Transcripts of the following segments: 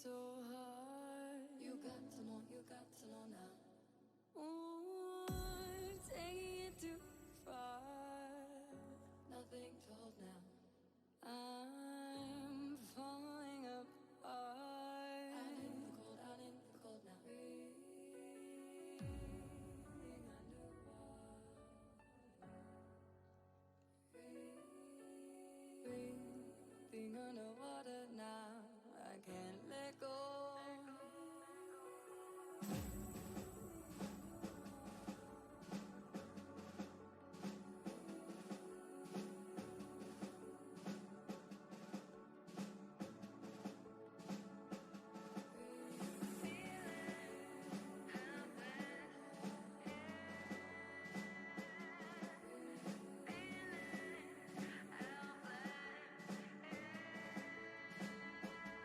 so hard. You got to know now. Ooh, taking it too far. Nothing to hold now. I'm falling apart. Out in the cold now. Breathing underwater. Breathing underwater now. I can't let go.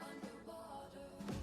Underwater.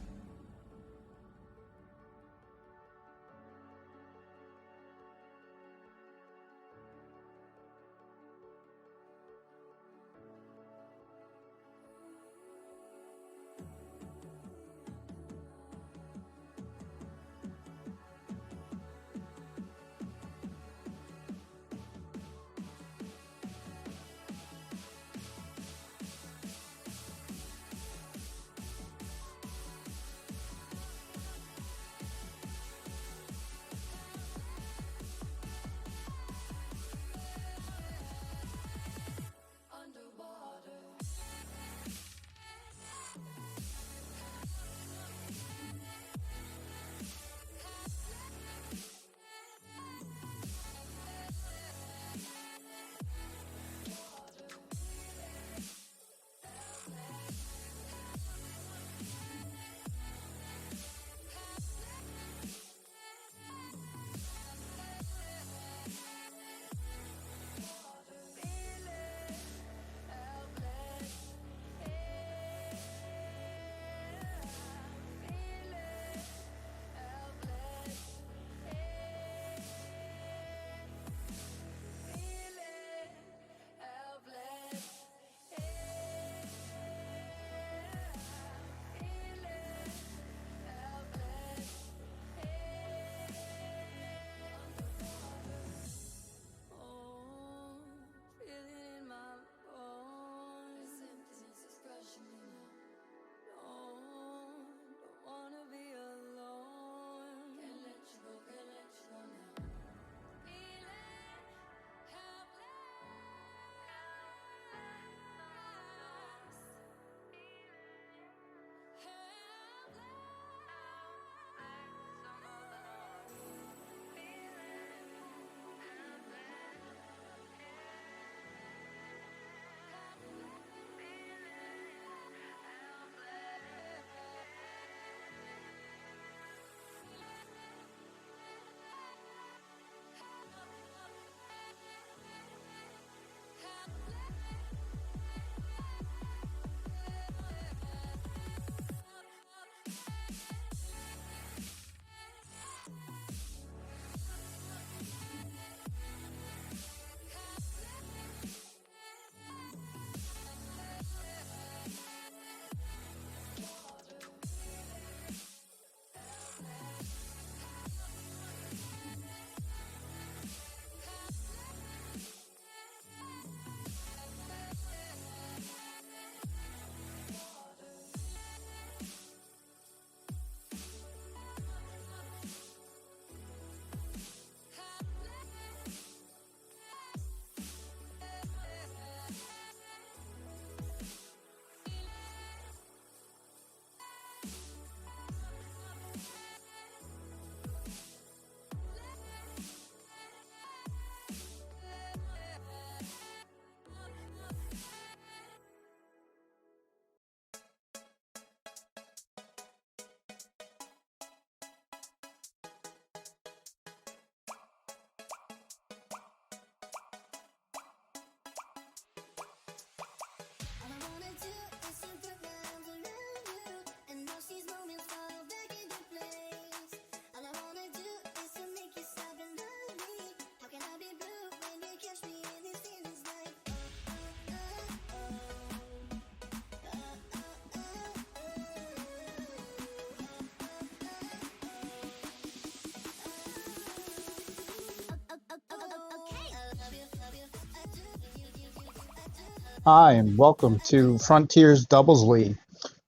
Hi, and welcome to Frontiers Doubles League.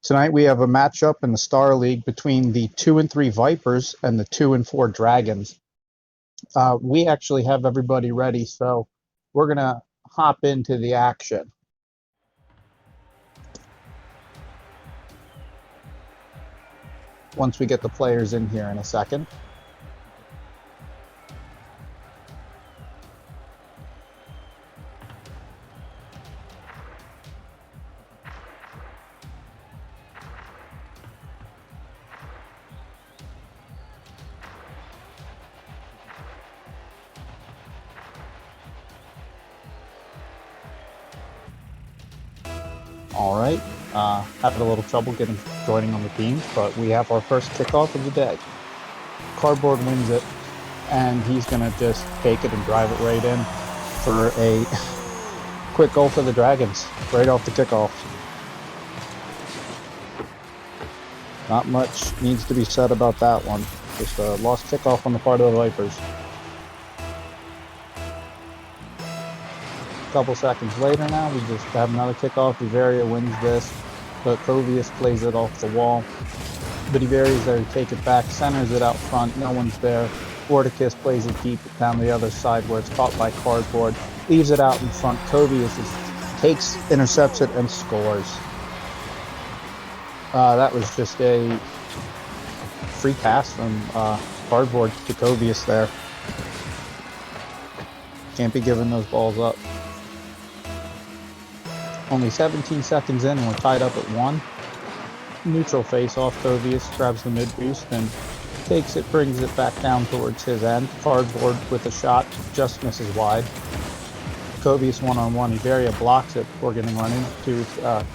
Tonight we have a matchup in the Star League between the 2 and 3 Vipers and the 2 and 4 Dragons. We actually have everybody ready, so we're going to hop into the action. Once we get the players in here in a second. All right, having a little trouble joining on the team, but we have our first kickoff of the day. Cardboard wins it, and he's going to just take it and drive it right in for a quick goal for the Dragons, right off the kickoff. Not much needs to be said about that one. Just a lost kickoff on the part of the Vipers. A couple seconds later now, we just have another kickoff. Iveria wins this, but Covius plays it off the wall. But Iveria's there to take it back, centers it out front, no one's there. Vorticus plays it deep down the other side where it's caught by Cardboard, leaves it out in front. Covius takes, intercepts it, and scores. That was just a free pass from Cardboard to Covius there. Can't be giving those balls up. Only 17 seconds in and we're tied up at 1. Neutral face off. Covius grabs the mid boost and takes it, brings it back down towards his end. Cardboard with a shot, just misses wide. Covius one-on-one. Iveria blocks it before getting run into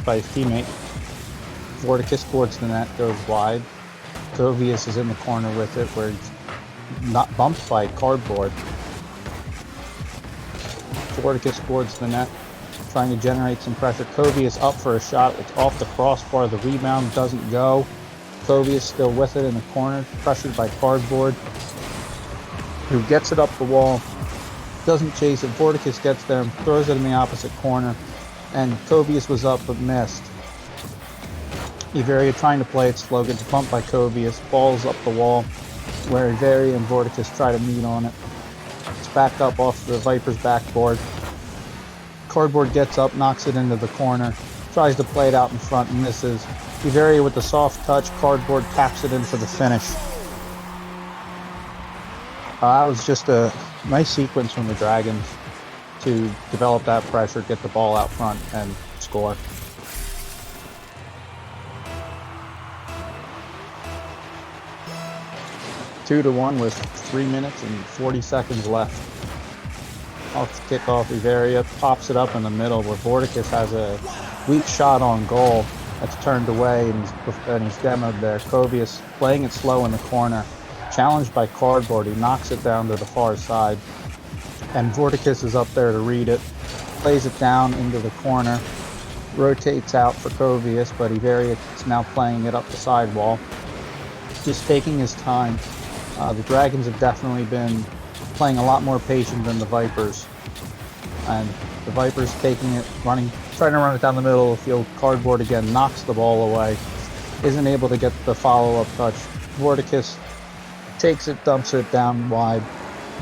by his teammate. Vorticus towards the net, goes wide. Covius is in the corner with it where he's not bumped by Cardboard. Vorticus towards the net, trying to generate some pressure. Covius up for a shot. It's off the crossbar. The rebound doesn't go. Covius still with it in the corner, pressured by Cardboard, who gets it up the wall. Doesn't chase it. Vorticus gets there and throws it in the opposite corner. And Covius was up but missed. Iveria trying to play it slow, gets bumped by Covius, falls up the wall, where Iveria and Vorticus try to meet on it. It's back up off the Vipers' backboard. Cardboard gets up, knocks it into the corner, tries to play it out in front and misses. Iveria with the soft touch, Cardboard taps it in for the finish. That was just a nice sequence from the Dragons to develop that pressure, get the ball out front, and score. Two to 1 with 3 minutes and 40 seconds left. Off the kickoff, Iveria pops it up in the middle where Vorticus has a weak shot on goal that's turned away and he's demoed there. Covius playing it slow in the corner, challenged by Cardboard. He knocks it down to the far side, and Vorticus is up there to read it, plays it down into the corner, rotates out for Covius, but Iveria is now playing it up the sidewall, just taking his time. The Dragons have definitely been playing a lot more patient than the Vipers. And the Vipers taking it, trying to run it down the middle of the field. Cardboard again knocks the ball away. Isn't able to get the follow-up touch. Vorticus takes it, dumps it down wide.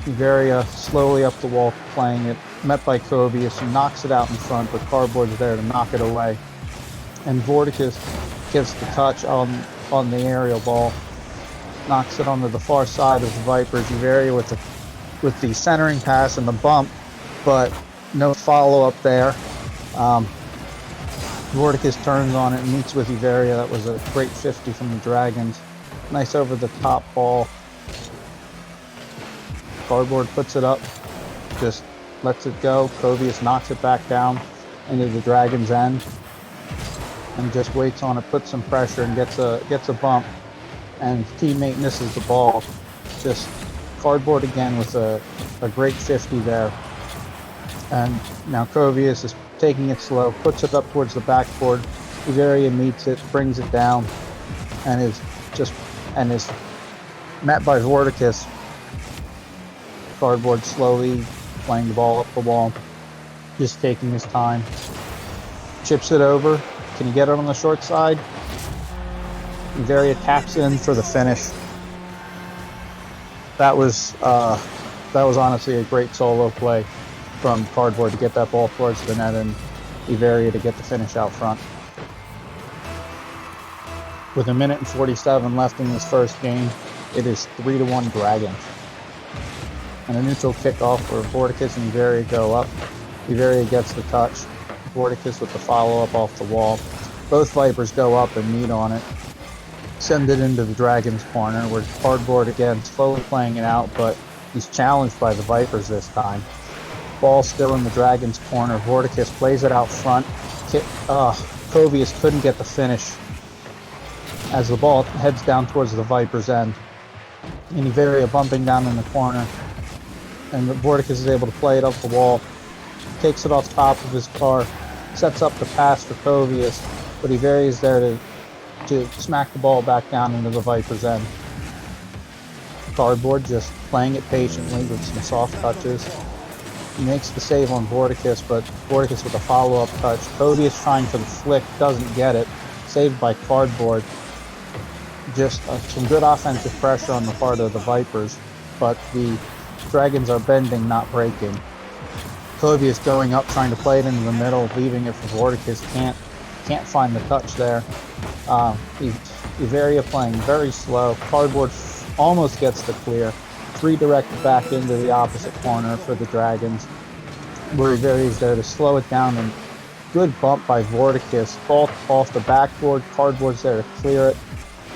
Iveria slowly up the wall playing it. Met by Covius, who knocks it out in front, but Cardboard's there to knock it away. And Vorticus gets the touch on the aerial ball. Knocks it onto the far side of the Vipers. Iveria with the centering pass and the bump, but no follow-up there. Vorticus turns on it and meets with Iveria. That was a great 50 from the Dragons. Nice over-the-top ball. Cardboard puts it up, just lets it go. Covius knocks it back down into the Dragons' end and just waits on it, puts some pressure and gets a bump. And his teammate misses the ball. Just Cardboard again with a great 50 there. And now Covius is taking it slow, puts it up towards the backboard. Iveria meets it, brings it down, and is met by Vorticus. Cardboard slowly playing the ball up the wall, just taking his time. chips it over. Can he get it on the short side? Iberia taps in for the finish. That was honestly a great solo play from Cardboard to get that ball towards the net and Iberia to get the finish out front. With 1:47 left in this first game, it is 3-1 Dragons. And a neutral kickoff where Vorticus and Iberia go up. Iberia gets the touch. Vorticus with the follow-up off the wall. Both Vipers go up and meet on it. Send it into the Dragons corner where Cardboard again slowly playing it out, but he's challenged by the Vipers this time. Ball still in the Dragons corner. Vorticus plays it out front. Covius couldn't get the finish as the ball heads down towards the Vipers' end. And Iberia bumping down in the corner. And Vorticus is able to play it up the wall. Takes it off top of his car. Sets up the pass for Covius. But Iberia is there to smack the ball back down into the Vipers' end. Cardboard just playing it patiently with some soft touches. He makes the save on Vorticus, but Vorticus with a follow-up touch. Covius trying for the flick, doesn't get it. Saved by Cardboard. Just some good offensive pressure on the part of the Vipers, but the Dragons are bending, not breaking. Covius going up, trying to play it into the middle, leaving it for Vorticus. Can't find the touch there. Iberia playing very slow. Cardboard almost gets the clear. Redirected back into the opposite corner for the Dragons, where Iberia is there to slow it down, and good bump by Vorticus. Ball off the backboard. Cardboard's there to clear it.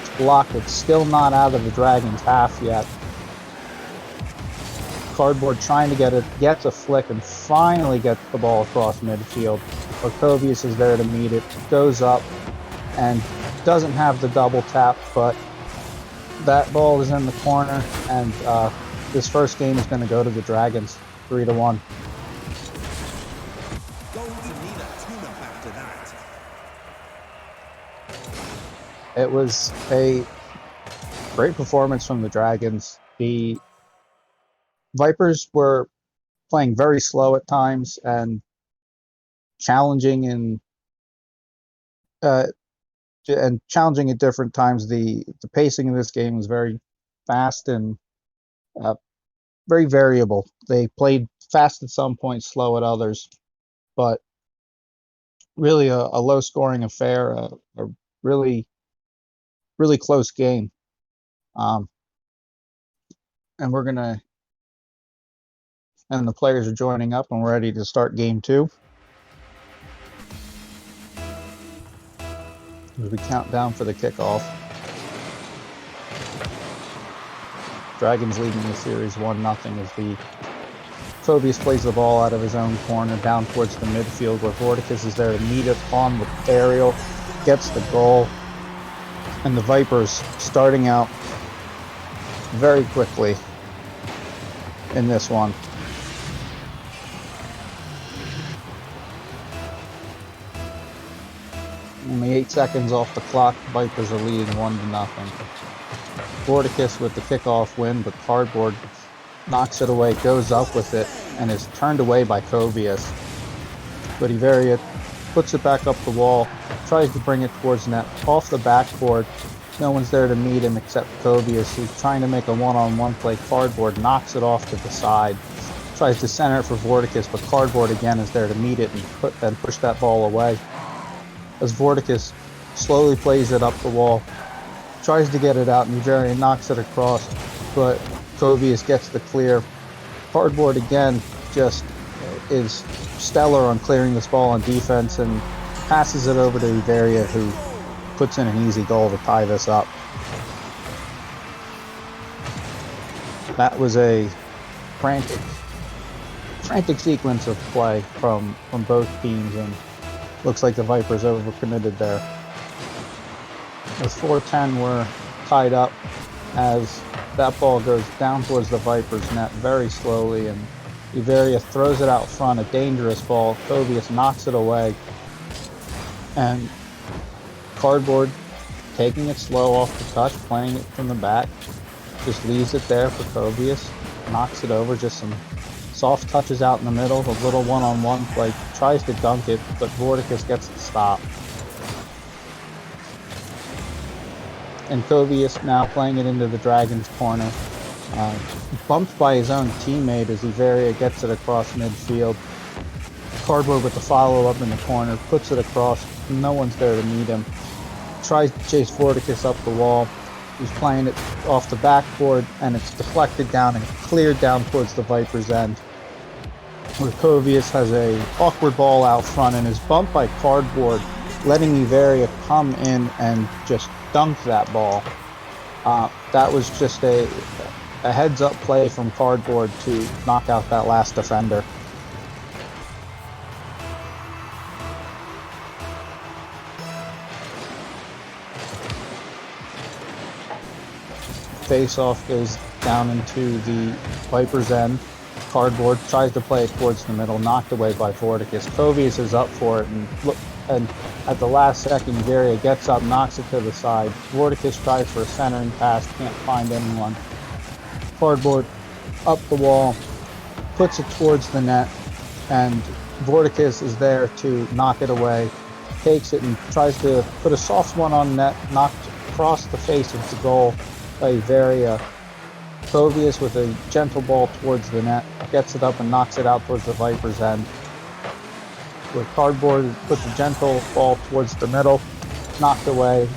It's blocked. It's still not out of the Dragons' half yet. Cardboard trying to get it, gets a flick, and finally gets the ball across midfield. Covius is there to meet it, goes up, and doesn't have the double tap, but that ball is in the corner, and this first game is going to go to the Dragons, 3-1. Going to need a tune-up after that. It was a great performance from the Dragons. The Vipers were playing very slow at times and challenging challenging at different times. The pacing of this game was very fast and very variable. They played fast at some points, slow at others, but really a low-scoring affair, a really close game. And the players are joining up, and we're ready to start game 2. As we count down for the kickoff. Dragons leading the series 1-0 as the Covius plays the ball out of his own corner down towards the midfield, where Vorticus is there to meet it on the aerial, gets the goal, and the Vipers starting out very quickly in this one. Only 8 seconds off the clock, the Vipers are leading 1-0. Vorticus with the kickoff win, but Cardboard knocks it away, goes up with it, and is turned away by Covius. But Iberia puts it back up the wall, tries to bring it towards net, off the backboard. No one's there to meet him except Covius, who's trying to make a one-on-one play. Cardboard knocks it off to the side, tries to center it for Vorticus, but Cardboard again is there to meet it and push that ball away. As Vorticus slowly plays it up the wall, tries to get it out, and Iberia knocks it across, but Covius gets the clear. Cardboard again just is stellar on clearing this ball on defense and passes it over to Iberia, who puts in an easy goal to tie this up. That was a frantic sequence of play from both teams, and looks like the Vipers overcommitted there. As 4-10 were tied up as that ball goes down towards the Vipers' net very slowly, and Iberia throws it out front, a dangerous ball. Covius knocks it away, and Cardboard taking it slow off the touch, playing it from the back, just leaves it there for Covius, knocks it over, just some soft touches out in the middle, a little one-on-one play, tries to dunk it, but Vorticus gets the stop. And Kovius now playing it into the Dragon's corner. Bumped by his own teammate as Iveria gets it across midfield. Cardboard with the follow-up in the corner, puts it across, no one's there to meet him. Tries to chase Vorticus up the wall. He's playing it off the backboard, and it's deflected down and cleared down towards the Viper's end. Where Kovius has a awkward ball out front and is bumped by Cardboard, letting Iveria come in and just dunk that ball. That was just a heads-up play from Cardboard to knock out that last defender. Face-off goes down into the Viper's end. Cardboard tries to play it towards the middle, knocked away by Vorticus. Kovius is up for it, and at the last second, Iveria gets up, knocks it to the side. Vorticus tries for a centering pass, can't find anyone. Cardboard up the wall, puts it towards the net, and Vorticus is there to knock it away. Takes it and tries to put a soft one on net, knocked across the face of the goal by Iveria. Kovius with a gentle ball towards the net, gets it up and knocks it out towards the Viper's end. With Cardboard puts a gentle ball towards the middle, knocked away.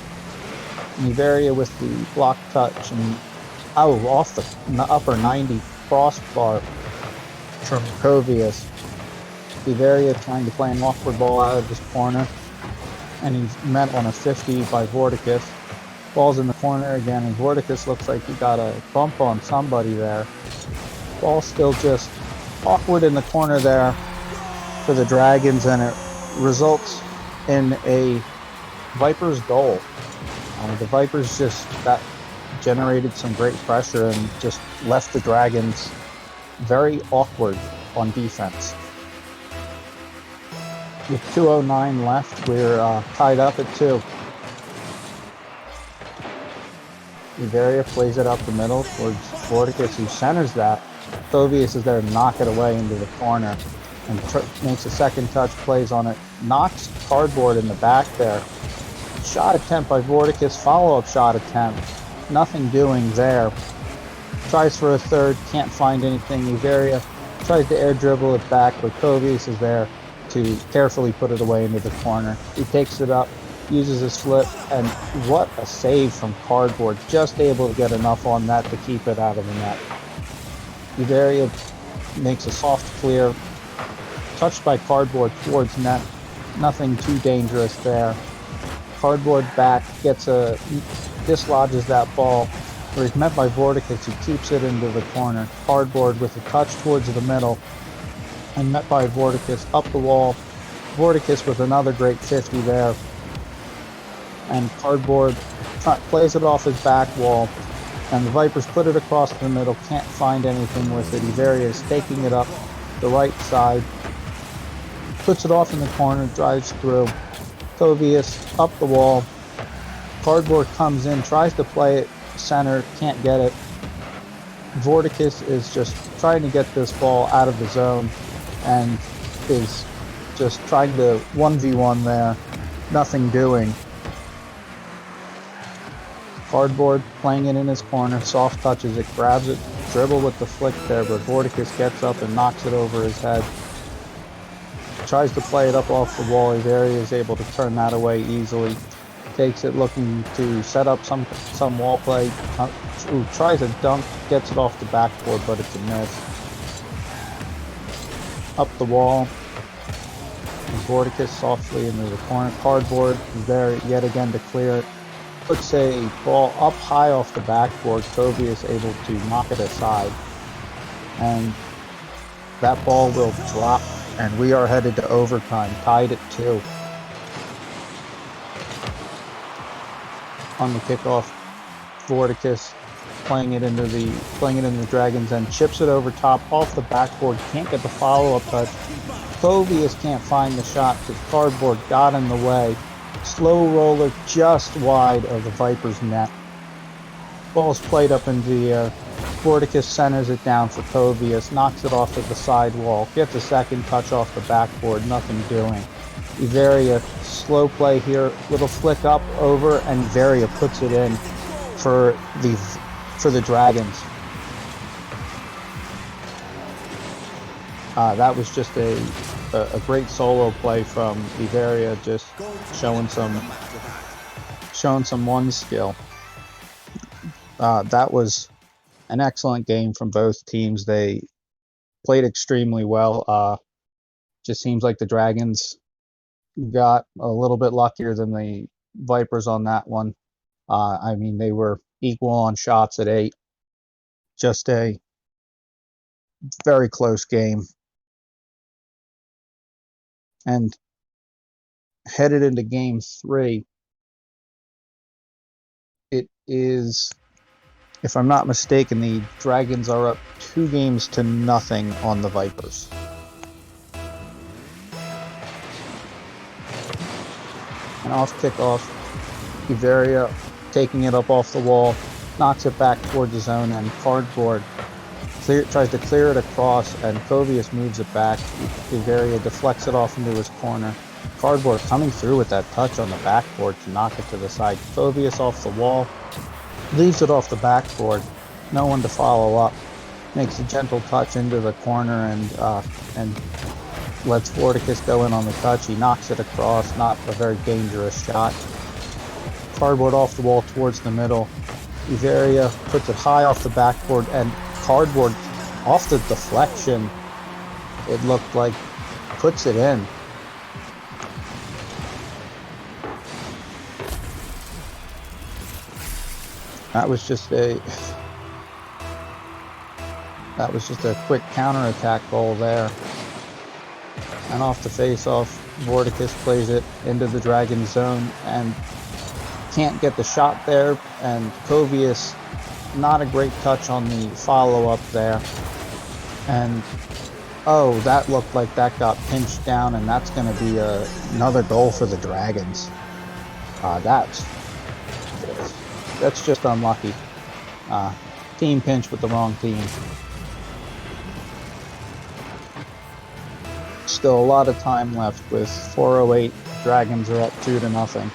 And Iveria with the block touch and off the upper 90 crossbar from Kovius. Iveria trying to play an awkward ball out of his corner, and he's met on a 50 by Vorticus. Ball's in the corner again, and Vorticus looks like he got a bump on somebody there. Ball still just awkward in the corner there for the Dragons, and it results in a Vipers goal. The Vipers that generated some great pressure and just left the Dragons very awkward on defense. With 2:09 left, we're tied up at 2. Iveria plays it up the middle towards Vorticus, who centers that. Kovius is there to knock it away into the corner and makes a second touch, plays on it, knocks Cardboard in the back there. Shot attempt by Vorticus, follow-up shot attempt. Nothing doing there. Tries for a third, can't find anything. Iveria tries to air dribble it back, but Kovius is there to carefully put it away into the corner. He takes it up, uses his flip, and what a save from Cardboard. Just able to get enough on that to keep it out of the net. Iveria makes a soft clear, touched by Cardboard towards net. Nothing too dangerous there. Cardboard back, dislodges that ball, where he's met by Vorticus, who keeps it into the corner. Cardboard with a touch towards the middle, and met by Vorticus up the wall. Vorticus with another great 50 there. And Cardboard plays it off his back wall, and the Vipers put it across the middle, can't find anything with it. Iveria is taking it up the right side, puts it off in the corner, drives through. Kovius up the wall. Cardboard comes in, tries to play it center, can't get it. Vorticus is just trying to get this ball out of the zone and is just trying to 1v1 there. Nothing doing. Cardboard playing it in his corner, soft touches it, grabs it, dribble with the flick there, but Vorticus gets up and knocks it over his head. Tries to play it up off the wall. Iveria is able to turn that away easily. Takes it looking to set up some wall play. Tries a dunk, gets it off the backboard, but it's a miss. Up the wall. And Vorticus softly into the corner. Cardboard is there yet again to clear it. Puts a ball up high off the backboard. Kovius able to knock it aside. And that ball will drop, and we are headed to overtime, tied at 2. On the kickoff, Vorticus playing it in the Dragons end, chips it over top off the backboard, can't get the follow-up touch. Kovius can't find the shot because Cardboard got in the way. Slow roller just wide of the Vipers' net. Ball's played up into the air. Vorticus centers it down for Kovius, knocks it off of the sidewall, gets a second touch off the backboard, nothing doing. Iveria, slow play here, little flick up, over, and Iveria puts it in for the Dragons. That was just a great solo play from Iveria, just showing some one skill. That was an excellent game from both teams. They played extremely well. Just seems like the Dragons got a little bit luckier than the Vipers on that one. I mean, they were equal on shots at 8. Just a very close game. And headed into game 3, it is, if I'm not mistaken, the Dragons are up 2-0 on the Vipers. And off kickoff, Iveria taking it up off the wall, knocks it back towards the zone, and Cardboard tries to clear it across, and Kovius moves it back. Iveria deflects it off into his corner. Cardboard coming through with that touch on the backboard to knock it to the side. Kovius off the wall, leaves it off the backboard. No one to follow up. Makes a gentle touch into the corner and lets Vorticus go in on the touch. He knocks it across, not a very dangerous shot. Cardboard off the wall towards the middle. Iveria puts it high off the backboard, and Cardboard off the deflection, it looked like, puts it in. That was just a quick counterattack goal there. And off the face-off, Vorticus plays it into the Dragon zone and can't get the shot there. And Kovius, not a great touch on the follow-up there. And oh, that looked like that got pinched down, and that's going to be another goal for the Dragons. That's just unlucky. Team pinch with the wrong team. Still a lot of time left with 4:08. Dragons are up 2-0.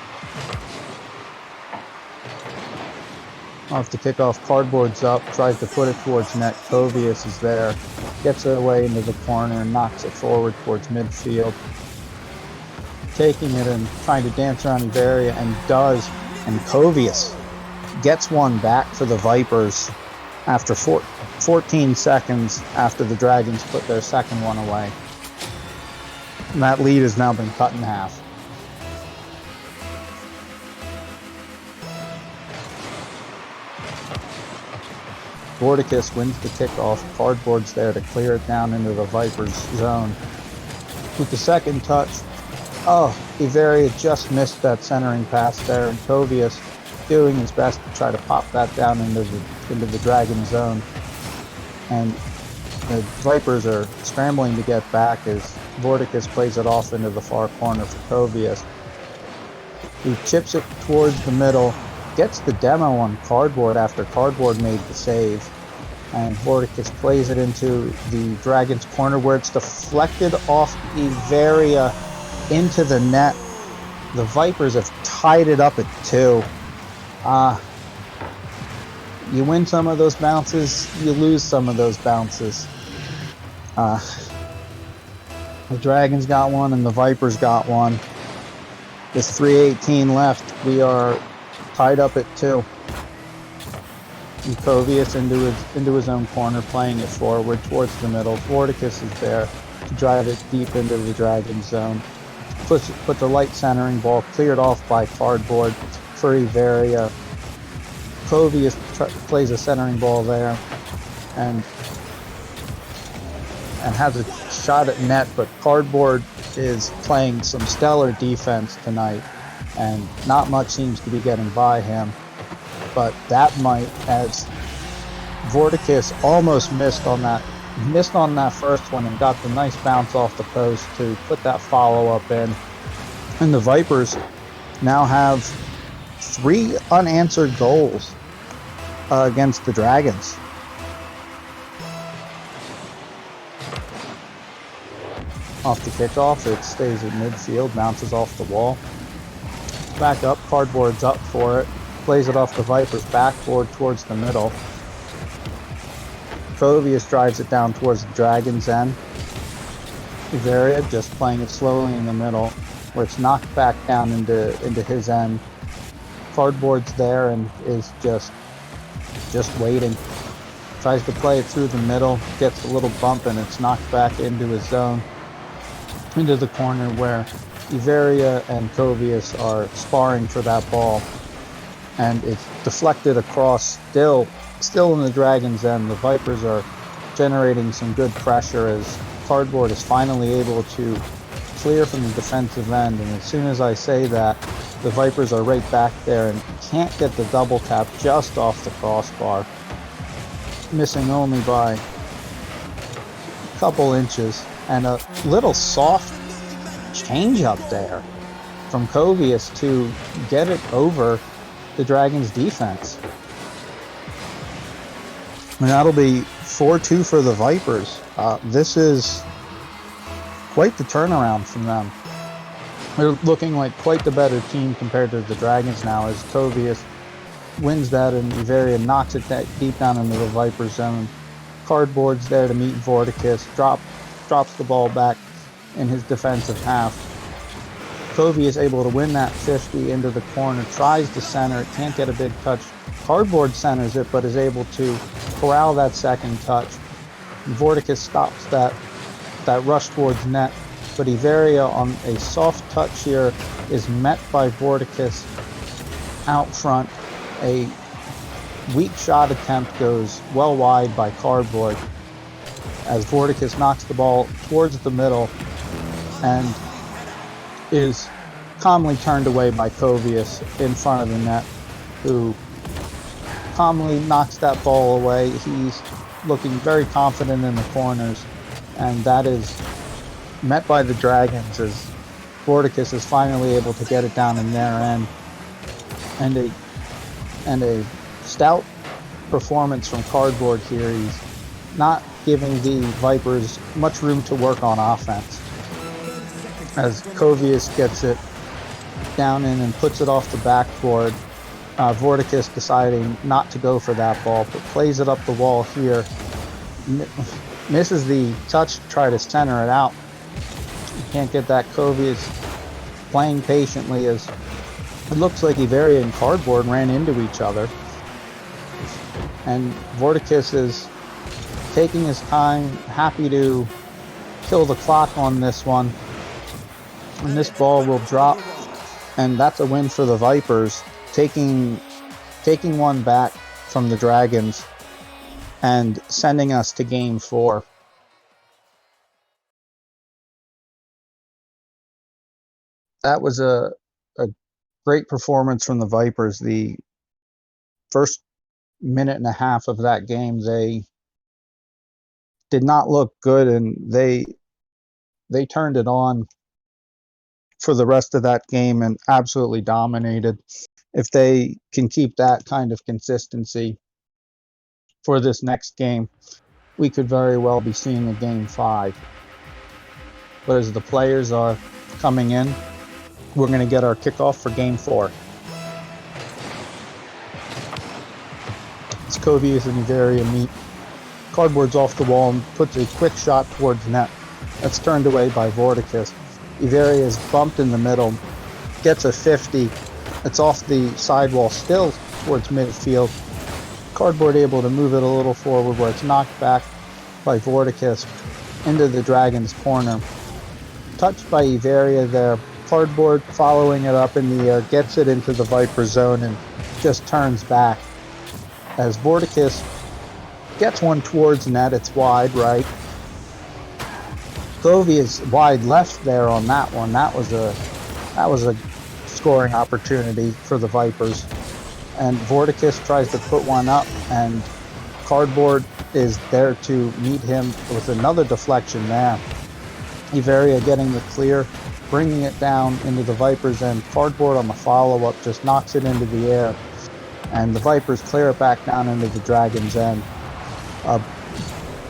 Off the kickoff, Cardboard's up, tries to put it towards net. Kovius is there, gets it away into the corner and knocks it forward towards midfield. Taking it and trying to dance around Iveria, and does, and Kovius gets one back for the Vipers after 14 seconds after the Dragons put their second one away. And that lead has now been cut in half. Vorticus wins the kickoff. Cardboard's there to clear it down into the Vipers zone. With the second touch, Iveria just missed that centering pass there, and Kovius doing his best to try to pop that down into the Dragon zone. And the Vipers are scrambling to get back as Vorticus plays it off into the far corner for Kovius. He chips it towards the middle, gets the demo on Cardboard after Cardboard made the save, and Vorticus plays it into the Dragon's corner where it's deflected off Iveria into the net. The Vipers have tied it up at 2. You win some of those bounces, you lose some of those bounces. The Dragons got one and the Vipers got one. With 3:18 left, we are tied up at 2. And Kovius into his own corner, playing it forward towards the middle. Vorticus is there to drive it deep into the Dragon zone. Puts the light centering ball cleared off by Cardboard for Iveria. Kovius plays a centering ball there and has a shot at net, but Cardboard is playing some stellar defense tonight, and not much seems to be getting by him. But that might, as Vorticus almost missed on that first one and got the nice bounce off the post to put that follow-up in. And the Vipers now have 3 unanswered goals against the Dragons. off the kickoff. It stays at midfield, bounces off the wall. Back up, Cardboard's up for it. Plays it off the Viper's backboard towards the middle. Covius drives it down towards the Dragon's end. Iveria just playing it slowly in the middle, where it's knocked back down into his end. Cardboard's there and is just waiting. Tries to play it through the middle, gets a little bump, and it's knocked back into his zone, into the corner where Iveria and Covius are sparring for that ball. And it's deflected across, still in the Dragon's end. The Vipers are generating some good pressure as Cardboard is finally able to clear from the defensive end. And as soon as I say that, the Vipers are right back there and can't get the double tap just off the crossbar. Missing only by a couple inches, and a little soft change up there from Covius to get it over the Dragons' defense. And that'll be 4-2 for the Vipers. This is quite the turnaround from them. They're looking like quite the better team compared to the Dragons now, as Covius wins that and Iveria knocks it that deep down into the Viper zone. Cardboard's there to meet Vorticus, drops the ball back in his defensive half. Covey is able to win that 50 into the corner, tries to center it, can't get a big touch. Cardboard centers it, but is able to corral that second touch. Vorticus stops that rush towards net, but Iveria on a soft touch here is met by Vorticus out front. A weak shot attempt goes well wide by Cardboard as Vorticus knocks the ball towards the middle and is calmly turned away by Covius in front of the net, who calmly knocks that ball away. He's looking very confident in the corners, and that is met by the Dragons as Vorticus is finally able to get it down in their end. And a stout performance from Cardboard here. He's not giving the Vipers much room to work on offense, as Covius gets it down in and puts it off the backboard. Vorticus deciding not to go for that ball, but plays it up the wall here. Misses the touch to try to center it out. Can't get that. Covius playing patiently as it looks like Iveria and Cardboard ran into each other. And Vorticus is taking his time, happy to kill the clock on this one. And this ball will drop, and that's a win for the Vipers, taking one back from the Dragons and sending us to Game 4. That was a great performance from the Vipers. The first minute and a half of that game, they did not look good, and they turned it on for the rest of that game and absolutely dominated. If they can keep that kind of consistency for this next game, we could very well be seeing a Game 5. But as the players are coming in, we're going to get our kickoff for Game 4. It's Covius and Iveria meet. Cardboard's off the wall and puts a quick shot towards net. That's turned away by Vorticus. Iveria is bumped in the middle, gets a 50. It's off the sidewall, still towards midfield. Cardboard able to move it a little forward where it's knocked back by Vorticus into the Dragons' corner. Touched by Iveria there. Cardboard following it up in the air, gets it into the Viper zone and just turns back. As Vorticus gets one towards net, it's wide right. Covey is wide left there on that one. That was a scoring opportunity for the Vipers. And Vorticus tries to put one up, and Cardboard is there to meet him with another deflection there. Iveria getting the clear, bringing it down into the Vipers end. Cardboard on the follow-up just knocks it into the air, and the Vipers clear it back down into the Dragons end.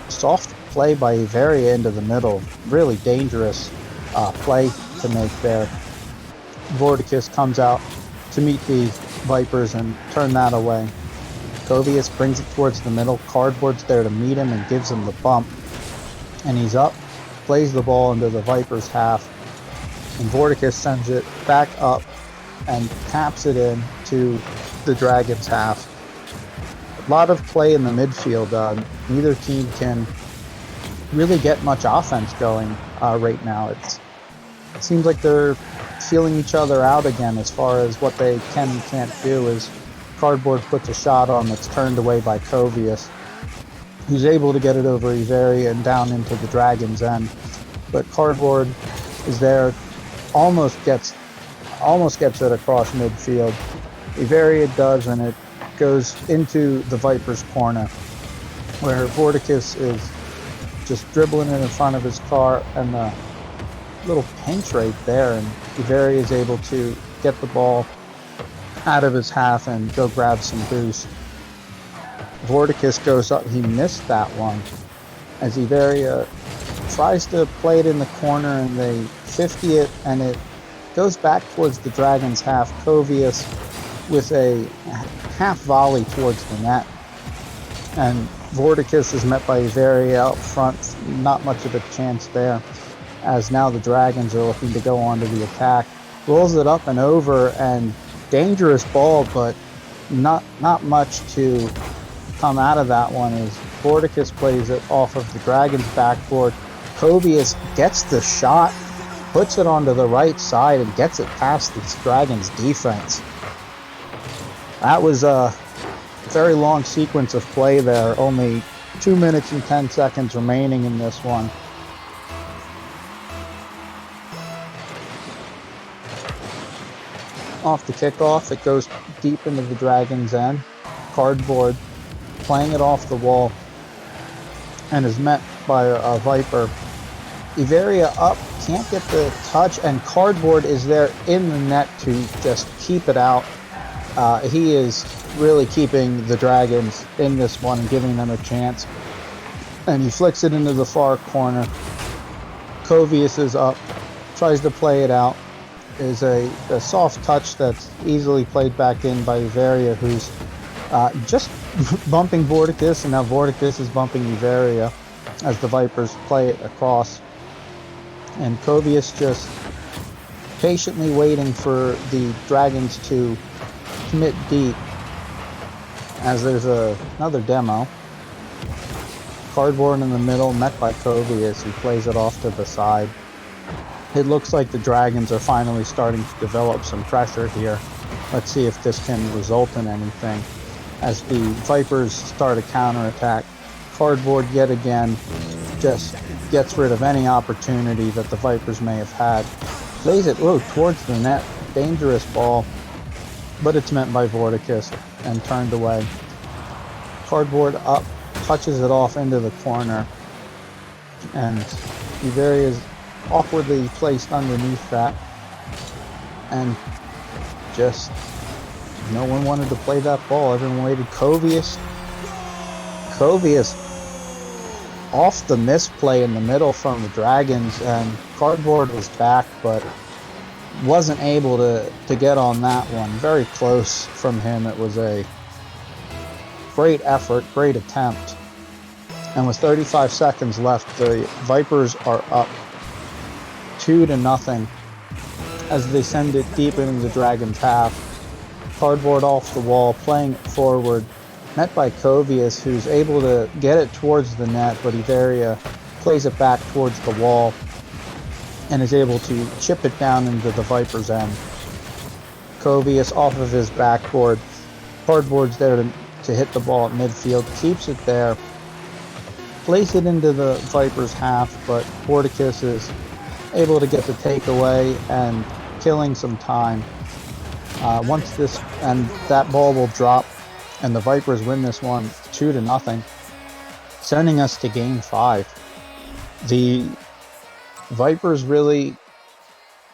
Soft play by Averia into the middle. Really dangerous play to make there. Vorticus comes out to meet the Vipers and turn that away. Covius brings it towards the middle. Cardboard's there to meet him and gives him the bump. And he's up, plays the ball into the Vipers' half, and Vorticus sends it back up and taps it in to the Dragons' half. A lot of play in the midfield. Neither team can really get much offense going right now. It seems like they're feeling each other out again as far as what they can and can't do. As Cardboard puts a shot on that's turned away by Covius, who's able to get it over Averia and down into the Dragon's end. But Cardboard is there, almost gets it across midfield. Averia does, and it goes into the Viper's corner, where Vorticus is just dribbling it in front of his car, and the little pinch right there, and Averia is able to get the ball out of his half and go grab some boost. Vorticus goes up, he missed that one, as Averia tries to play it in the corner, and they 50 it, and it goes back towards the Dragon's half. Covius with a half volley towards the net, and Vorticus is met by Averia out front. Not much of a chance there, as now the Dragons are looking to go on to the attack. Rolls it up and over, and dangerous ball, but not much to come out of that one, as Vorticus plays it off of the Dragon's backboard. Covius gets the shot, puts it onto the right side, and gets it past the Dragon's defense. That was a very long sequence of play there. Only 2 minutes and 10 seconds remaining in this one. Off the kickoff, it goes deep into the Dragon's end. Cardboard playing it off the wall, and is met by a Viper. Averia up, can't get the touch, and Cardboard is there in the net to just keep it out. He is really keeping the Dragons in this one and giving them a chance. And he flicks it into the far corner. Covius is up, tries to play it out. Is a soft touch that's easily played back in by Averia, who's just bumping Vorticus, and now Vorticus is bumping Averia as the Vipers play it across. And Covius just patiently waiting for the Dragons to commit deep, as there's another demo. Cardboard in the middle, met by Covius, who plays it off to the side. It looks like the Dragons are finally starting to develop some pressure here. Let's see if this can result in anything. As the Vipers start a counterattack, Cardboard yet again just gets rid of any opportunity that the Vipers may have had. Plays it towards the net. Dangerous ball, but it's met by Vorticus and turned away. Cardboard up, touches it off into the corner, and Averia is awkwardly placed underneath that, and just no one wanted to play that ball. Everyone waited. Covius off the misplay in the middle from the Dragons, and Cardboard was back, but wasn't able to get on that one. Very close from him. It was a great effort, great attempt. And with 35 seconds left, the Vipers are up 2-0 as they send it deep into the Dragons' half. Cardboard off the wall, playing it forward, met by Covius, who's able to get it towards the net, but Averia plays it back towards the wall and is able to chip it down into the Viper's end. Covius off of his backboard. Cardboard's there to hit the ball at midfield, keeps it there, plays it into the Viper's half, but Vorticus is able to get the takeaway and killing some time. Once this, and that ball will drop, and the Vipers win this one 2-0, sending us to Game 5. The Vipers really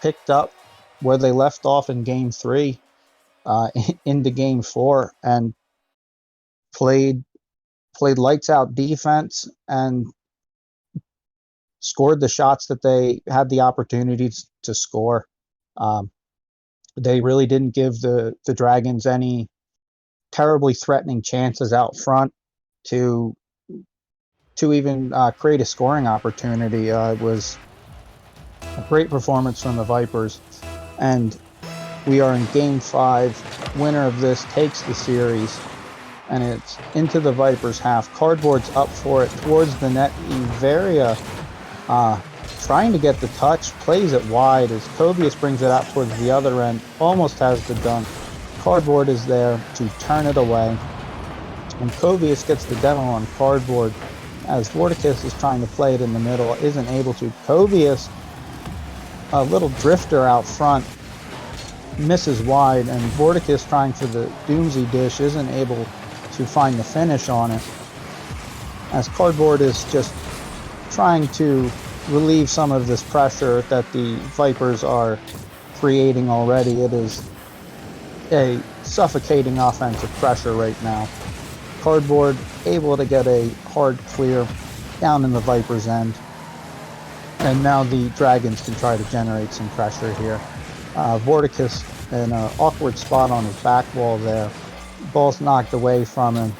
picked up where they left off in Game 3 into Game 4, and played lights out defense and scored the shots that they had the opportunities to score. They really didn't give the Dragons any terribly threatening chances out front to even create a scoring opportunity. It was a great performance from the Vipers, and we are in Game 5. Winner of this takes the series, and it's into the Vipers' half. Cardboard's up for it towards the net. Iveria trying to get the touch, plays it wide as Kovius brings it out towards the other end, almost has the dunk. Cardboard is there to turn it away, and Kovius gets the demo on Cardboard as Vorticus is trying to play it in the middle, isn't able to. Kovius, a little drifter out front, misses wide, and Vorticus trying for the Doomsy dish isn't able to find the finish on it, as Cardboard is just trying to relieve some of this pressure that the Vipers are creating already. It is a suffocating offensive pressure right now. Cardboard able to get a hard clear down in the Vipers' end, and now the Dragons can try to generate some pressure here. Vorticus in an awkward spot on his back wall there. Ball's knocked away from him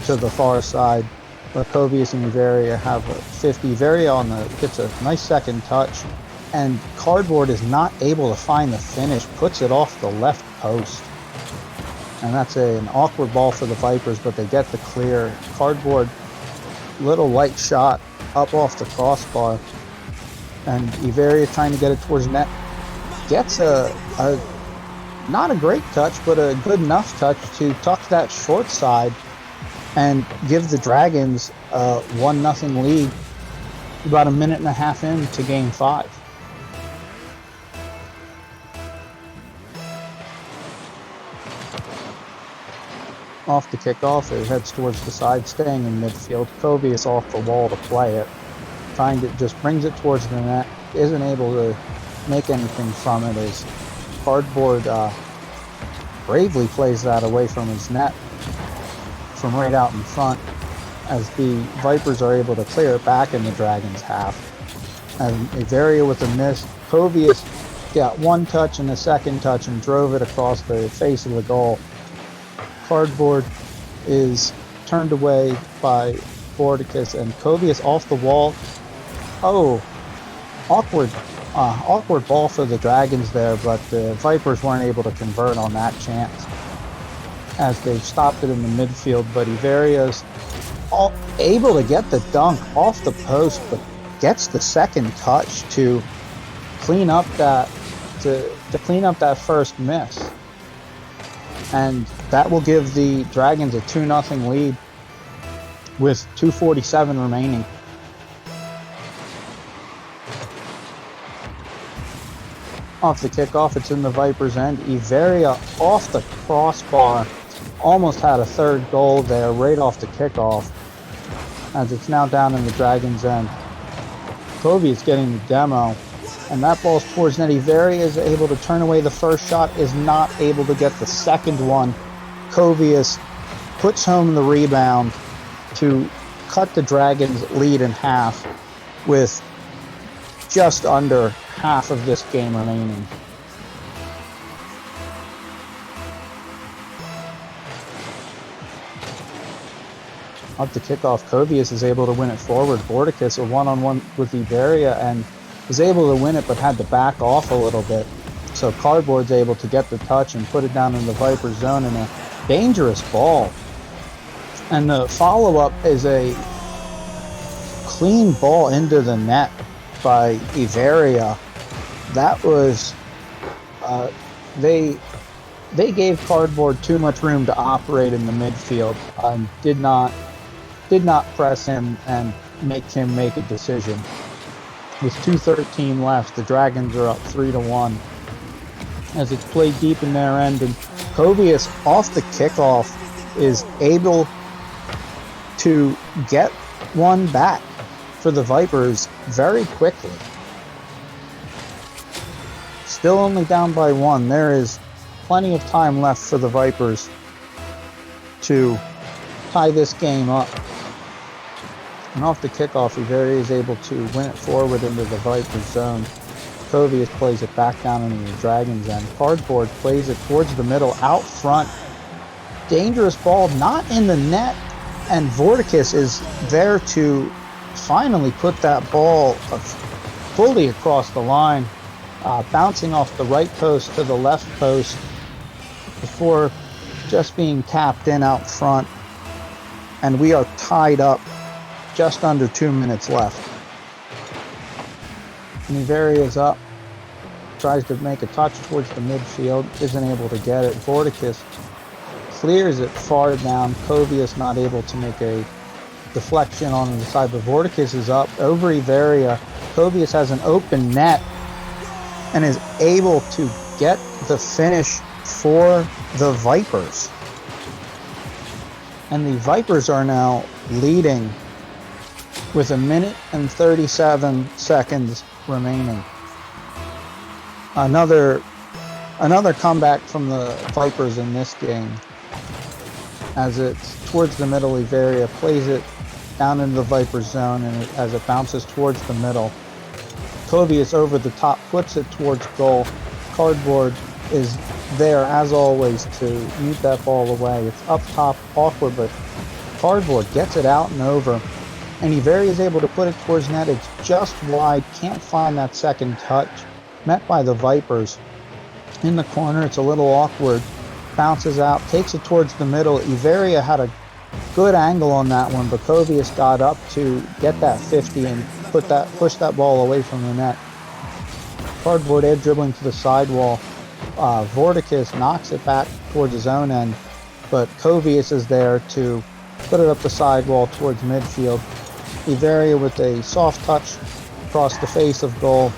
to the far side, but Kovius and Iveria have a 50. Iveria gets a nice second touch, and Cardboard is not able to find the finish, puts it off the left post. And that's an awkward ball for the Vipers, but they get the clear. Cardboard, little light shot up off the crossbar, and Iveria trying to get it towards net. Gets a not a great touch, but a good enough touch to tuck that short side and give the Dragons a 1-0 lead about a minute and a half into Game 5. Off the kickoff, it heads towards the side, staying in midfield. Kobe is off the wall to play it. Just brings it towards the net, isn't able to make anything from it as Cardboard bravely plays that away from his net from right out in front, as the Vipers are able to clear it back in the Dragons' half. And Iveria with a miss. Kovius got one touch and a second touch and drove it across the face of the goal. Cardboard is turned away by Vorticus, and Kovius off the wall. Oh, awkward ball for the Dragons there, but the Vipers weren't able to convert on that chance as they've stopped it in the midfield. But Iveria's able to get the dunk off the post, but gets the second touch to clean up that first miss, and that will give the Dragons a 2-0 lead with 2:47 remaining. Off the kickoff, it's in the Vipers' end. Iveria off the crossbar, almost had a third goal there right off the kickoff, as it's now down in the Dragons' end. Kobe is getting the demo, and that ball's towards net. Iveria is able to turn away the first shot, is not able to get the second one. Kovius puts home the rebound to cut the Dragons' lead in half with just under half of this game remaining. Up the kickoff, Kovius is able to win it forward. Vorticus a one-on-one with Iveria and is able to win it, but had to back off a little bit. So Cardboard's able to get the touch and put it down in the Viper zone in a dangerous ball. And the follow-up is a clean ball into the net by Iveria. That was they gave Cardboard too much room to operate in the midfield. Did not press him and make him make a decision. With 2:13 left, the Dragons are up 3-1 as it's played deep in their end, and Kovius off the kickoff is able to get one back for the Vipers very quickly. Still only down by one. There is plenty of time left for the Vipers to tie this game up. And off the kickoff, Iveri is able to win it forward into the Viper zone. Kovius plays it back down into the Dragon's end. Cardboard plays it towards the middle, out front. Dangerous ball, not in the net, and Vorticus is there to finally put that ball fully across the line, bouncing off the right post to the left post before just being tapped in out front. And we are tied up, just under 2 minutes left. Niveri is up, tries to make a touch towards the midfield, isn't able to get it. Vorticus clears it far down. Kovius not able to make a deflection on the side, but Vorticus is up over Iveria. Kovius has an open net and is able to get the finish for the Vipers. And the Vipers are now leading with 1 minute and 37 seconds remaining. Another comeback from the Vipers in this game, as it's towards the middle. Iveria plays it down into the Viper zone, and as it bounces towards the middle, Kovius over the top puts it towards goal. Cardboard is there as always to mute that ball away. It's up top, awkward, but Cardboard gets it out and over, and Iveria is able to put it towards net. It's just wide, can't find that second touch, met by the Vipers in the corner. It's a little awkward, bounces out, takes it towards the middle. Iveria had a good angle on that one, but Kovius got up to get that 50 and push that ball away from the net. Cardboard edge dribbling to the sidewall. Vorticus knocks it back towards his own end, but Kovius is there to put it up the sidewall towards midfield. Iveria with a soft touch across the face of goal,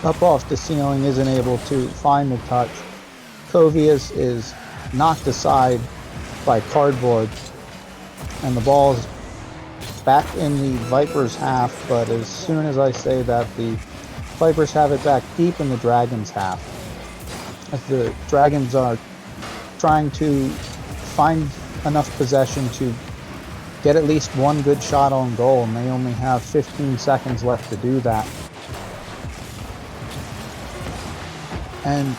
up off the ceiling, isn't able to find the touch. Kovius is knocked aside by Cardboard, and the ball is back in the Vipers' half, but as soon as I say that, the Vipers have it back deep in the Dragons' half, as the Dragons are trying to find enough possession to get at least one good shot on goal, and they only have 15 seconds left to do that. And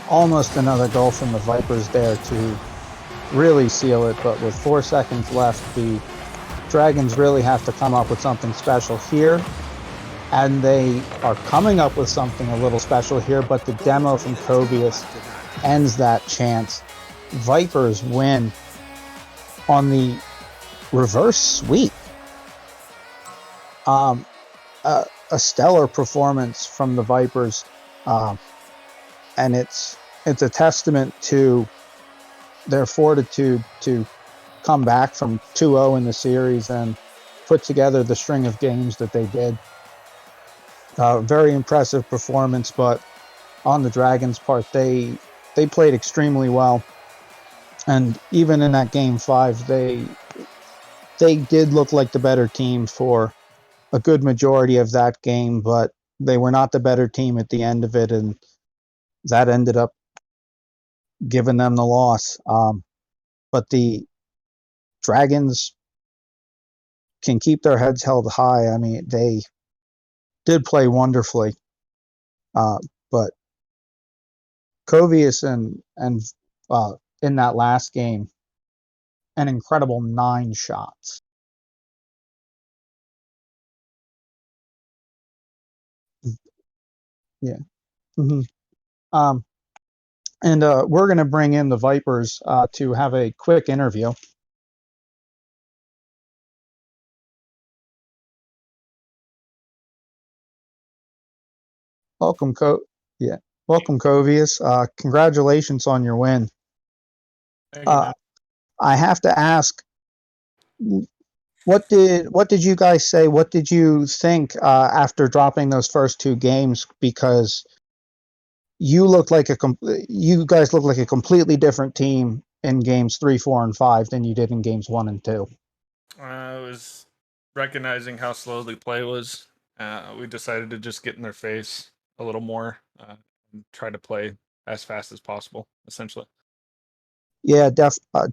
almost another goal from the Vipers there to really seal it, but with 4 seconds left, the Dragons really have to come up with something special here, and they are coming up with something a little special here, but the demo from Kovius ends that chance. Vipers win on the reverse sweep. A stellar performance from the Vipers, and it's a testament to their fortitude to come back from 2-0 in the series and put together the string of games that they did. Very impressive performance, but on the Dragons' part, they played extremely well. And even in that game 5, they did look like the better team for a good majority of that game, but they were not the better team at the end of it, and that ended up giving them the loss. But the Dragons can keep their heads held high. I mean, they did play wonderfully, but Kovius and in that last game, an incredible 9 shots. Yeah. Mm-hmm. And we're going to bring in the Vipers to have a quick interview. Welcome, Welcome, Kovius. Congratulations on your win. Thank you, man. I have to ask, what did you guys say? What did you think after dropping those first 2 games? Because you guys look like a completely different team in games 3, 4, and 5 than you did in games 1 and 2. I was recognizing how slow the play was. We decided to just get in their face a little more and try to play as fast as possible, essentially. Yeah,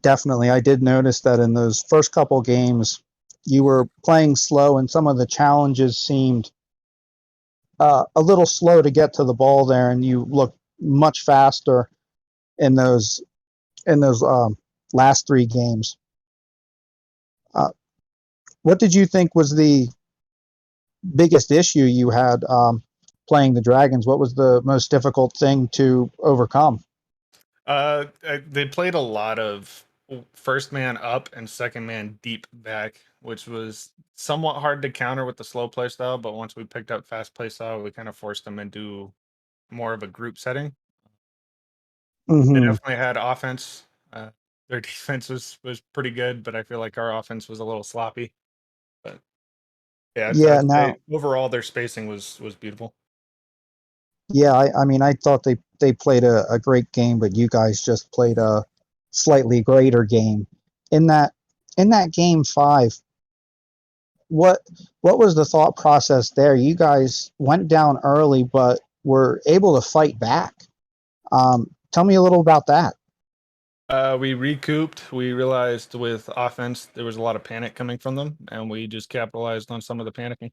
definitely. I did notice that in those first couple games, you were playing slow, and some of the challenges seemed a little slow to get to the ball there, and you looked much faster in those last three games. What did you think was the biggest issue you had playing the Dragons? What was the most difficult thing to overcome? They played a lot of first man up and second man deep back, which was somewhat hard to counter with the slow play style. But once we picked up fast play style, we kind of forced them into more of a group setting. They Mm-hmm. definitely had offense. Their defense was pretty good, but I feel like our offense was a little sloppy. But yeah, Yeah. I'd say Now, overall their spacing was beautiful. yeah. I mean, I thought they played a great game, but you guys just played a slightly greater game. In that in that game five, what what was the thought process there? You guys went down early, but were able to fight back. Tell me a little about that. We recouped. We realized with offense there was a lot of panic coming from them, and we just capitalized on some of the panicking.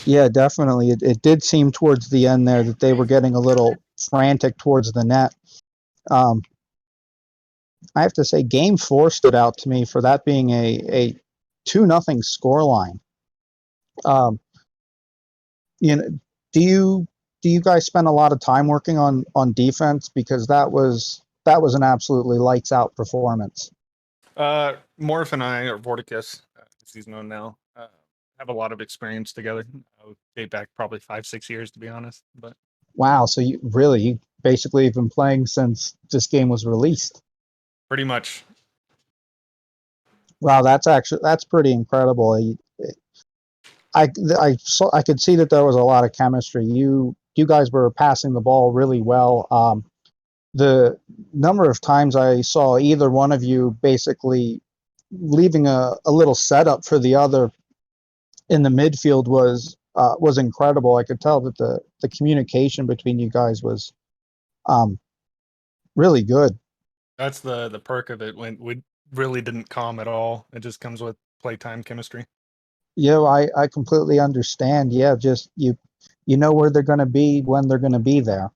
Yeah, definitely. It did seem towards the end there that they were getting a little frantic towards the net. Um, I have to say, Game Four stood out to me for that being a 2-0 scoreline. Um, you know, do you guys spend a lot of time working on defense, because that was an absolutely lights out performance. Morph and I, or Vorticus, as he's known now, have a lot of experience together. We date back probably 5-6 years, to be honest. But Wow, so you basically have been playing since this game was released. pretty much, Wow, that's pretty incredible. I could see that there was a lot of chemistry. You guys were passing the ball really well. The number of times I saw either one of you basically leaving a little setup for the other in the midfield was incredible. I could tell that the communication between you guys was um, really good. that's the perk of it. When we really didn't calm at all, it just comes with playtime chemistry. Yeah, I completely understand. Yeah, just you know where they're going to be when they're going to be there.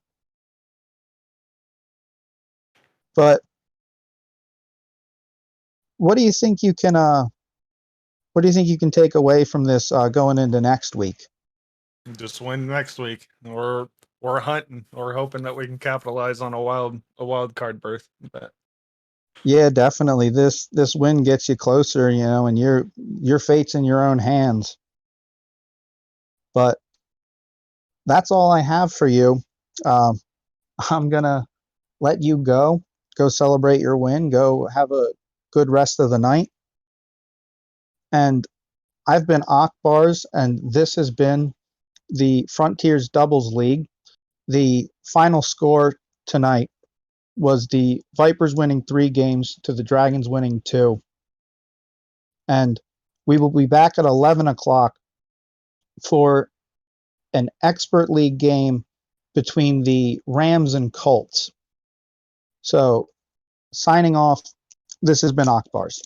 But what do you think you can what do you think you can take away from this going into next week? Just win next week. We're hunting. We're hoping that we can capitalize on a wild card berth. But Yeah, definitely. This win gets you closer, and your fate's in your own hands. But that's all I have for you. Um, I'm gonna let you go. Go celebrate your win. Go have a good rest of the night. And I've been Akbars, and this has been the Frontiers Doubles League. The final score tonight was the Vipers winning 3 games to the Dragons winning 2. And we will be back at 11 o'clock for an expert league game between the Rams and Colts. So, signing off, this has been Akbars.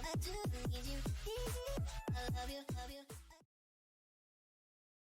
I do need you.